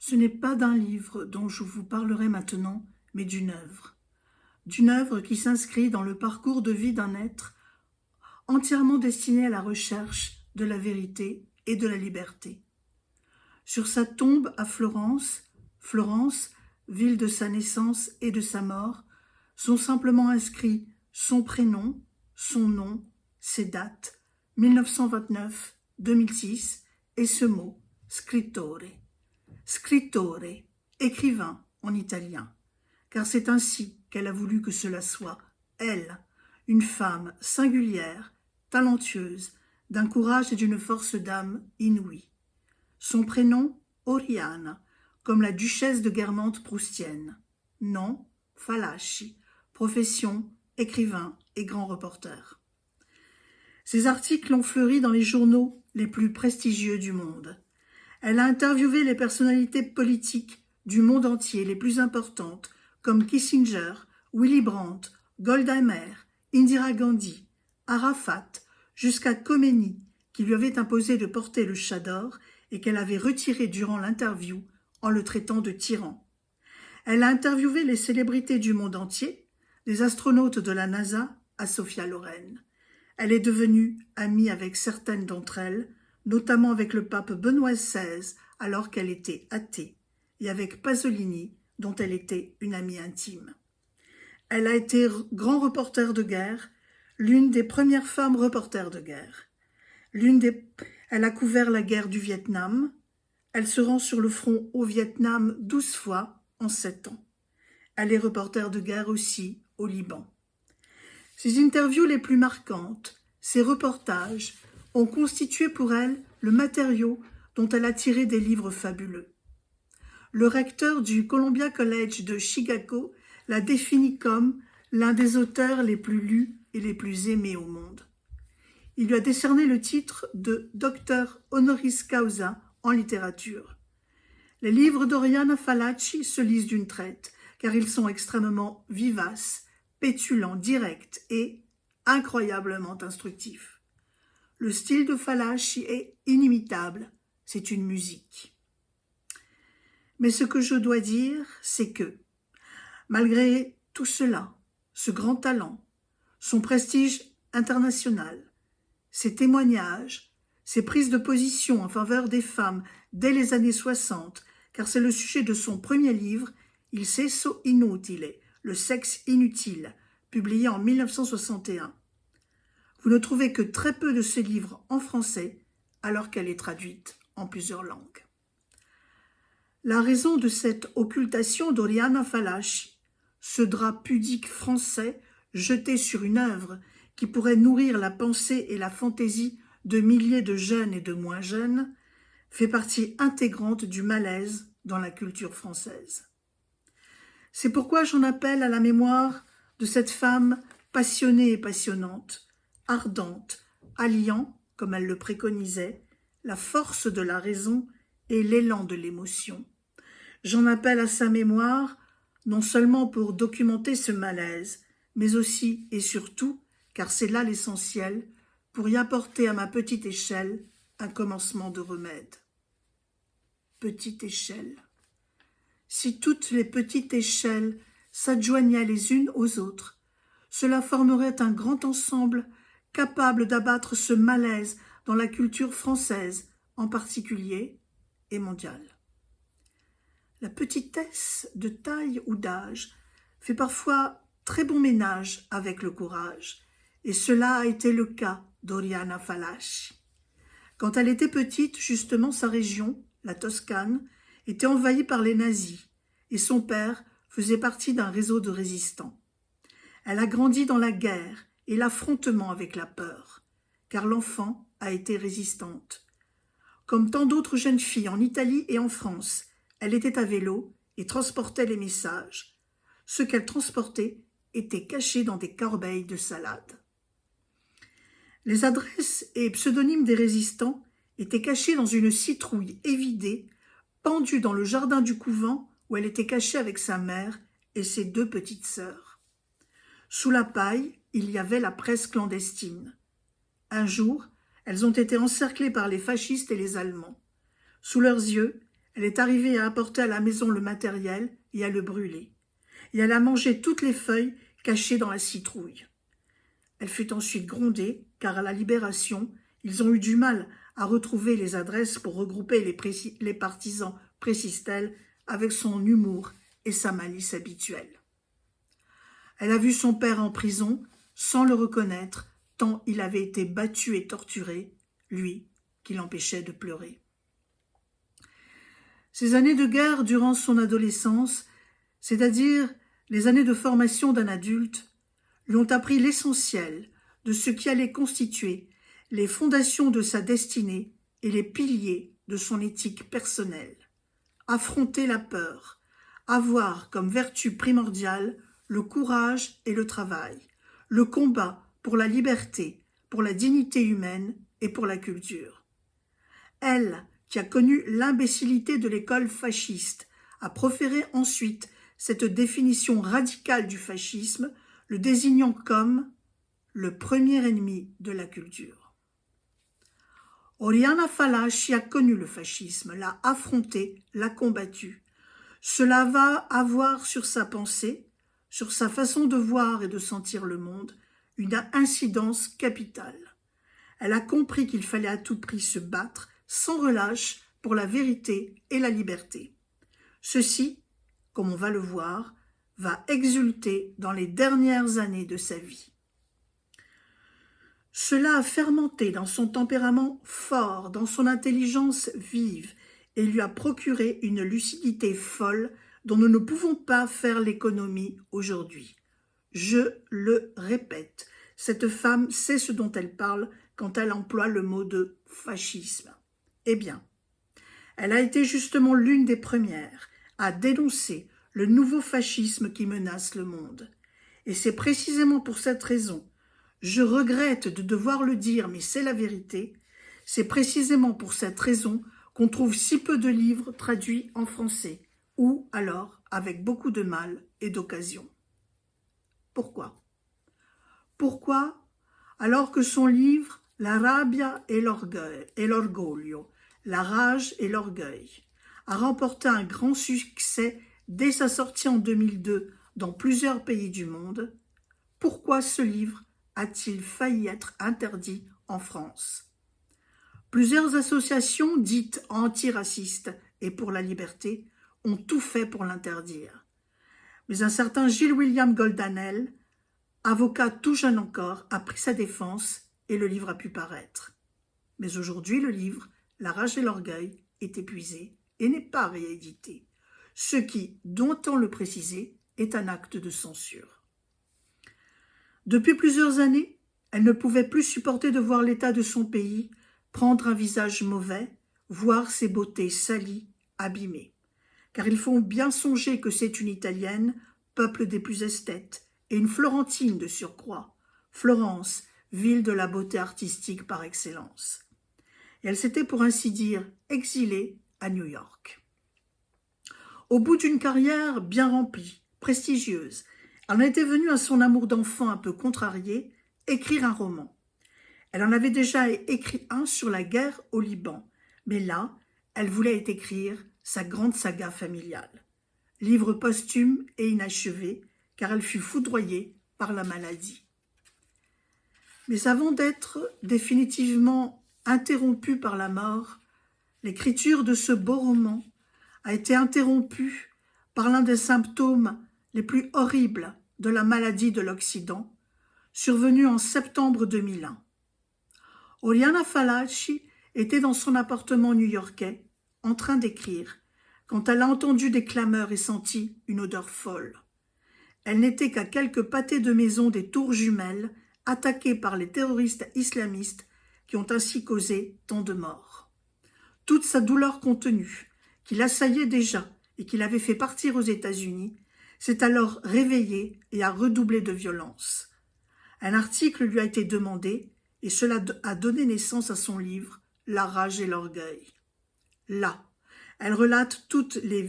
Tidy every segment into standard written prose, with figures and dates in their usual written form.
Ce n'est pas d'un livre dont je vous parlerai maintenant, mais d'une œuvre. D'une œuvre qui s'inscrit dans le parcours de vie d'un être entièrement destiné à la recherche de la vérité et de la liberté. Sur sa tombe à Florence, ville de sa naissance et de sa mort, sont simplement inscrits son prénom, son nom, ses dates, 1929, 2006, et ce mot, scrittore. Scrittore, écrivain en italien, car c'est ainsi qu'elle a voulu que cela soit, elle, une femme singulière, talentueuse, d'un courage et d'une force d'âme inouïe. Son prénom, Oriana, comme la duchesse de Guermantes proustienne. Nom, Falaschi. Profession, écrivain et grand reporter. Ses articles ont fleuri dans les journaux les plus prestigieux du monde. Elle a interviewé les personnalités politiques du monde entier les plus importantes, comme Kissinger, Willy Brandt, Golda Meir, Indira Gandhi, Arafat, jusqu'à Khomeini, qui lui avait imposé de porter le chador et qu'elle avait retiré durant l'interview en le traitant de tyran. Elle a interviewé les célébrités du monde entier, les astronautes de la NASA à Sophia Loren. Elle est devenue amie avec certaines d'entre elles, notamment avec le pape Benoît XVI, alors qu'elle était athée, et avec Pasolini, dont elle était une amie intime. Elle a été grand reporter de guerre, l'une des premières femmes reporters de guerre. Elle a couvert la guerre du Vietnam. Elle se rend sur le front au Vietnam 12 fois en 7 ans. Elle est reporter de guerre aussi au Liban. Ses interviews les plus marquantes, ses reportages, ont constitué pour elle le matériau dont elle a tiré des livres fabuleux. Le recteur du Columbia College de Chicago l'a définie comme l'un des auteurs les plus lus et les plus aimés au monde. Il lui a décerné le titre de docteur honoris causa en littérature. Les livres d'Oriana Fallaci se lisent d'une traite, car ils sont extrêmement vivaces, pétulants, directs et incroyablement instructifs. Le style de Fallaci est inimitable, c'est une musique. Mais ce que je dois dire, c'est que, malgré tout cela, ce grand talent, son prestige international, ses témoignages, ses prises de position en faveur des femmes dès les années 60, car c'est le sujet de son premier livre, Il sesso inutile, le sexe inutile, publié en 1961. Vous ne trouvez que très peu de ce livre en français, alors qu'elle est traduite en plusieurs langues. La raison de cette occultation d'Oriana Fallaci, ce drap pudique français jeté sur une œuvre qui pourrait nourrir la pensée et la fantaisie de milliers de jeunes et de moins jeunes, fait partie intégrante du malaise dans la culture française. C'est pourquoi j'en appelle à la mémoire de cette femme passionnée et passionnante, ardente, alliant, comme elle le préconisait, la force de la raison et l'élan de l'émotion. J'en appelle à sa mémoire, non seulement pour documenter ce malaise, mais aussi et surtout, car c'est là l'essentiel, pour y apporter à ma petite échelle un commencement de remède. Petite échelle. Si toutes les petites échelles s'adjoignaient les unes aux autres, cela formerait un grand ensemble capable d'abattre ce malaise dans la culture française en particulier et mondiale. La petitesse de taille ou d'âge fait parfois très bon ménage avec le courage, et cela a été le cas d'Oriana Fallaci. Quand elle était petite, justement, sa région, la Toscane, était envahie par les nazis, et son père faisait partie d'un réseau de résistants. Elle a grandi dans la guerre et l'affrontement avec la peur, car l'enfant a été résistante. Comme tant d'autres jeunes filles en Italie et en France, elle était à vélo et transportait les messages. Ce qu'elle transportait était caché dans des corbeilles de salade. Les adresses et pseudonymes des résistants étaient cachés dans une citrouille évidée, pendue dans le jardin du couvent où elle était cachée avec sa mère et ses 2 petites sœurs. Sous la paille, il y avait la presse clandestine. Un jour, elles ont été encerclées par les fascistes et les Allemands. Sous leurs yeux, Elle est arrivée à apporter à la maison le matériel et à le brûler. Et elle a mangé toutes les feuilles cachées dans la citrouille. Elle fut ensuite grondée, car à la Libération, ils ont eu du mal à retrouver les adresses pour regrouper les partisans Présistel avec son humour et sa malice habituelle. Elle a vu son père en prison sans le reconnaître, tant il avait été battu et torturé, lui qui l'empêchait de pleurer. Ces années de guerre durant son adolescence, c'est-à-dire les années de formation d'un adulte, lui ont appris l'essentiel de ce qui allait constituer les fondations de sa destinée et les piliers de son éthique personnelle. Affronter la peur, avoir comme vertu primordiale le courage et le travail, le combat pour la liberté, pour la dignité humaine et pour la culture. Elle, qui a connu l'imbécilité de l'école fasciste, a proféré ensuite cette définition radicale du fascisme, le désignant comme le premier ennemi de la culture. Oriana Fallaci a connu le fascisme, l'a affronté, l'a combattu. Cela va avoir sur sa pensée, sur sa façon de voir et de sentir le monde, une incidence capitale. Elle a compris qu'il fallait à tout prix se battre sans relâche pour la vérité et la liberté. Ceci, comme on va le voir, va exulter dans les dernières années de sa vie. Cela a fermenté dans son tempérament fort, dans son intelligence vive, et lui a procuré une lucidité folle dont nous ne pouvons pas faire l'économie aujourd'hui. Je le répète, cette femme sait ce dont elle parle quand elle emploie le mot de fascisme. Eh bien, elle a été justement l'une des premières à dénoncer le nouveau fascisme qui menace le monde. Et c'est précisément pour cette raison, je regrette de devoir le dire, mais c'est la vérité, c'est précisément pour cette raison qu'on trouve si peu de livres traduits en français, ou alors avec beaucoup de mal et d'occasion. Pourquoi ? Pourquoi, alors que son livre « La rabbia e l'orgoglio », La rage et l'orgueil, a remporté un grand succès dès sa sortie en 2002 dans plusieurs pays du monde, pourquoi ce livre a-t-il failli être interdit en France ? Plusieurs associations dites antiracistes et pour la liberté ont tout fait pour l'interdire. Mais un certain Gilles William Goldanel, avocat tout jeune encore, a pris sa défense et le livre a pu paraître. Mais aujourd'hui, le livre La rage et l'orgueil est épuisé et n'est pas réédité, ce qui, doit-on le préciser, est un acte de censure. Depuis plusieurs années, elle ne pouvait plus supporter de voir l'état de son pays prendre un visage mauvais, voir ses beautés salies, abîmées. Car il faut bien songer que c'est une Italienne, peuple des plus esthètes, et une Florentine de surcroît, Florence, ville de la beauté artistique par excellence. Et elle s'était pour ainsi dire exilée à New York. Au bout d'une carrière bien remplie, prestigieuse, elle en était venue à son amour d'enfant un peu contrarié, écrire un roman. Elle en avait déjà écrit un sur la guerre au Liban, mais là, elle voulait écrire sa grande saga familiale. Livre posthume et inachevé, car elle fut foudroyée par la maladie. Mais avant d'être définitivement interrompue par la mort, l'écriture de ce beau roman a été interrompue par l'un des symptômes les plus horribles de la maladie de l'Occident, survenue en septembre 2001. Oriana Fallaci était dans son appartement new-yorkais, en train d'écrire, quand elle a entendu des clameurs et senti une odeur folle. Elle n'était qu'à quelques pâtés de maison des tours jumelles, attaquées par les terroristes islamistes qui ont ainsi causé tant de morts. Toute sa douleur contenue, qui l'assaillait déjà et qui l'avait fait partir aux États-Unis, s'est alors réveillée et a redoublé de violence. Un article lui a été demandé et cela a donné naissance à son livre « La rage et l'orgueil ». Là, elle relate toutes les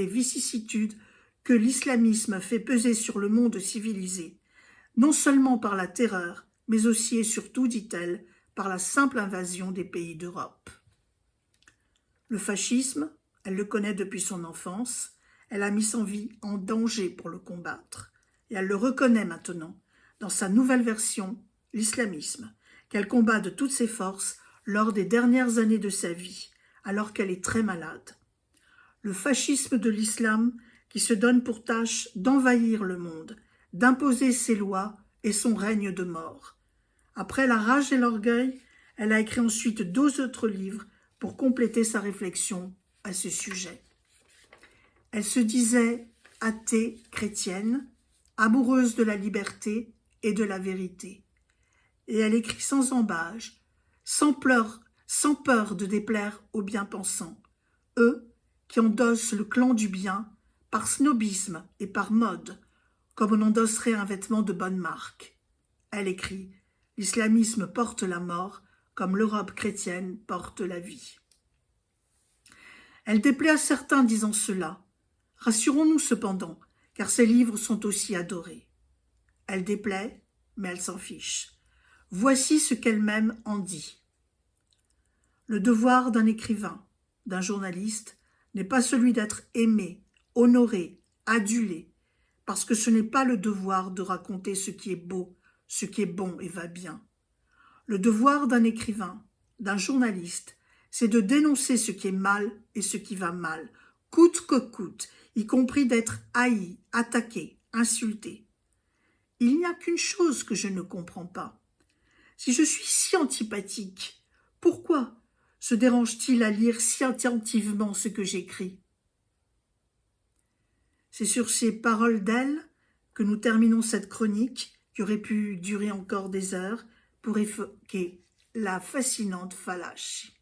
vicissitudes que l'islamisme fait peser sur le monde civilisé, non seulement par la terreur, mais aussi et surtout, dit-elle, par la simple invasion des pays d'Europe. Le fascisme, Elle le connaît depuis son enfance, elle a mis sa vie en danger pour le combattre, et elle le reconnaît maintenant, dans sa nouvelle version, l'islamisme, qu'elle combat de toutes ses forces lors des dernières années de sa vie, alors qu'elle est très malade. Le fascisme de l'islam qui se donne pour tâche d'envahir le monde, d'imposer ses lois et son règne de mort. Après La rage et l'orgueil, elle a écrit ensuite 12 autres livres pour compléter sa réflexion à ce sujet. Elle se disait athée chrétienne, amoureuse de la liberté et de la vérité. Et elle écrit sans embâge, sans peur de déplaire aux bien-pensants, eux qui endossent le clan du bien par snobisme et par mode, comme on endosserait un vêtement de bonne marque. Elle écrit « L'islamisme porte la mort comme l'Europe chrétienne porte la vie ». Elle déplaît à certains disant cela. Rassurons-nous cependant, car ses livres sont aussi adorés. Elle déplaît, mais elle s'en fiche. Voici ce qu'elle-même en dit. Le devoir d'un écrivain, d'un journaliste, n'est pas celui d'être aimé, honoré, adulé, parce que ce n'est pas le devoir de raconter ce qui est beau, ce qui est bon et va bien. Le devoir d'un écrivain, d'un journaliste, c'est de dénoncer ce qui est mal et ce qui va mal, coûte que coûte, y compris d'être haï, attaqué, insulté. Il n'y a qu'une chose que je ne comprends pas. Si je suis si antipathique, pourquoi se dérange-t-il à lire si attentivement ce que j'écris? C'est sur ces paroles d'elle que nous terminons cette chronique qui aurait pu durer encore des heures pour évoquer la fascinante Falach.